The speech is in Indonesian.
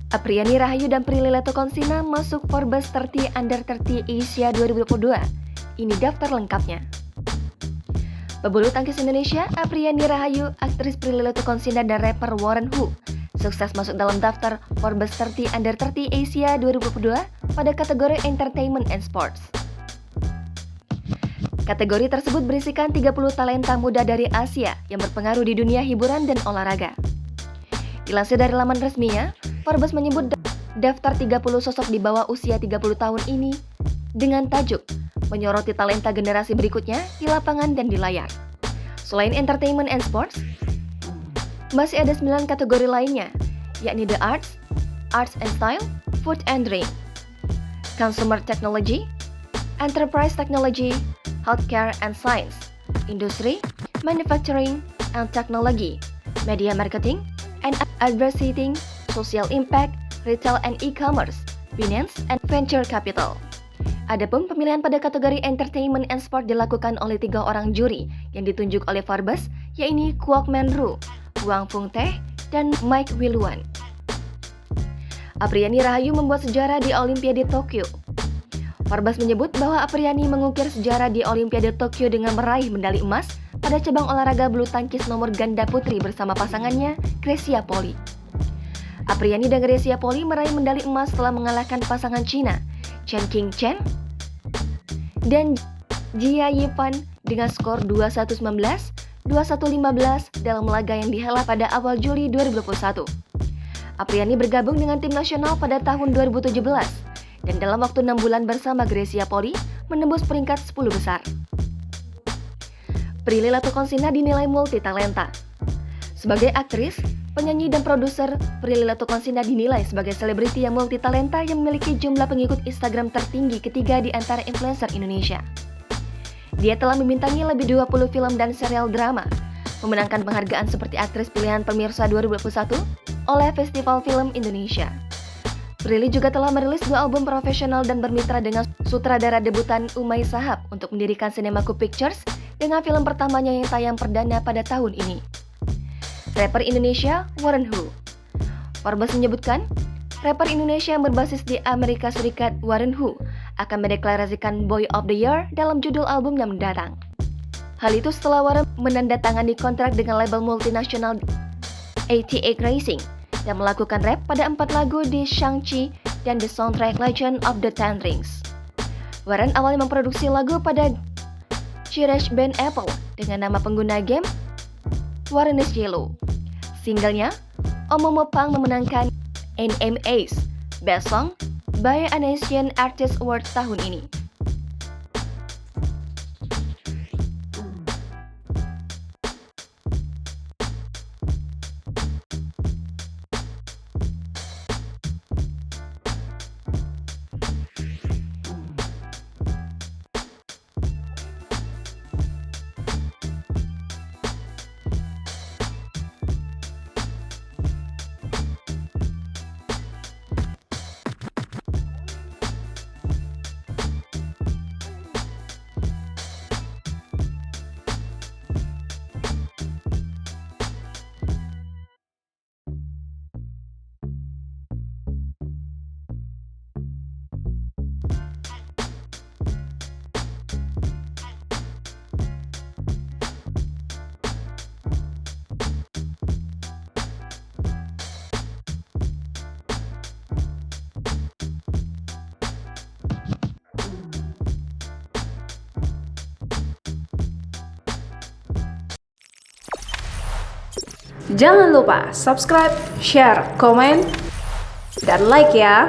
Apriani Rahayu dan Prilly Latuconsina masuk Forbes 30 Under 30 Asia 2022. Ini daftar lengkapnya. Pebulu tangkis Indonesia, Apriani Rahayu, aktris Prilly Latuconsina dan rapper Warren Hu sukses masuk dalam daftar Forbes 30 Under 30 Asia 2022 pada kategori Entertainment and Sports. Kategori tersebut berisikan 30 talenta muda dari Asia yang berpengaruh di dunia hiburan dan olahraga. Dilansir dari laman resminya, Forbes menyebut daftar 30 sosok di bawah usia 30 tahun ini dengan tajuk menyoroti talenta generasi berikutnya di lapangan dan di layar. Selain Entertainment and Sports, masih ada 9 kategori lainnya, yakni The Arts, Arts and Style, Food and Drink, Consumer Technology, Enterprise Technology, Healthcare and Science, Industry, Manufacturing and Technology, Media Marketing and Advertising, Social Impact, Retail and E-Commerce, Finance and Venture Capital. Adapun pemilihan pada kategori Entertainment and Sport dilakukan oleh 3 orang juri yang ditunjuk oleh Forbes, yaitu Kwok Men Ru, Wang Fung Teh, dan Mike Wiluan. Apriani Rahayu membuat sejarah di Olimpiade Tokyo. Forbes menyebut bahwa Apriani mengukir sejarah di Olimpiade Tokyo dengan meraih medali emas pada cabang olahraga bulu tangkis nomor ganda putri bersama pasangannya, Grecia Poli. Apriani dan Grecia Poli meraih medali emas setelah mengalahkan pasangan Cina, Chen Qingchen dan Jia Yifan dengan skor 21-19, 21-15 dalam laga yang dihelat pada awal Juli 2021. Apriani bergabung dengan tim nasional pada tahun 2017 dan dalam waktu 6 bulan bersama Grecia Poli menembus peringkat 10 besar. Prilly Latuconsina dinilai multitalenta. Sebagai aktris, penyanyi dan produser, Prilly Latuconsina dinilai sebagai selebriti yang multitalenta yang memiliki jumlah pengikut Instagram tertinggi ketiga di antara influencer Indonesia. Dia telah membintangi lebih 20 film dan serial drama, memenangkan penghargaan seperti aktris pilihan pemirsa 2021 oleh Festival Film Indonesia. Prilly juga telah merilis 2 album profesional dan bermitra dengan sutradara debutan Umay Shahab untuk mendirikan Cinemaku Pictures dengan film pertamanya yang tayang perdana pada tahun ini. Rapper Indonesia Warren Hu. Forbes menyebutkan, rapper Indonesia yang berbasis di Amerika Serikat Warren Hu akan mendeklarasikan Boy of the Year dalam judul album yang mendatang. Hal itu setelah Warren menandatangani kontrak dengan label multinasional 88 Racing dan melakukan rap pada 4 lagu di Shang-Chi dan The Soundtrack Legend of the Ten Rings. Warren awalnya memproduksi lagu pada Cherish band Apple dengan nama pengguna game Warren is Yellow. Singlenya, Omomo Pang memenangkan NMA's Best Song by an Asian Artist Award tahun ini. Jangan lupa subscribe, share, komen, dan like ya.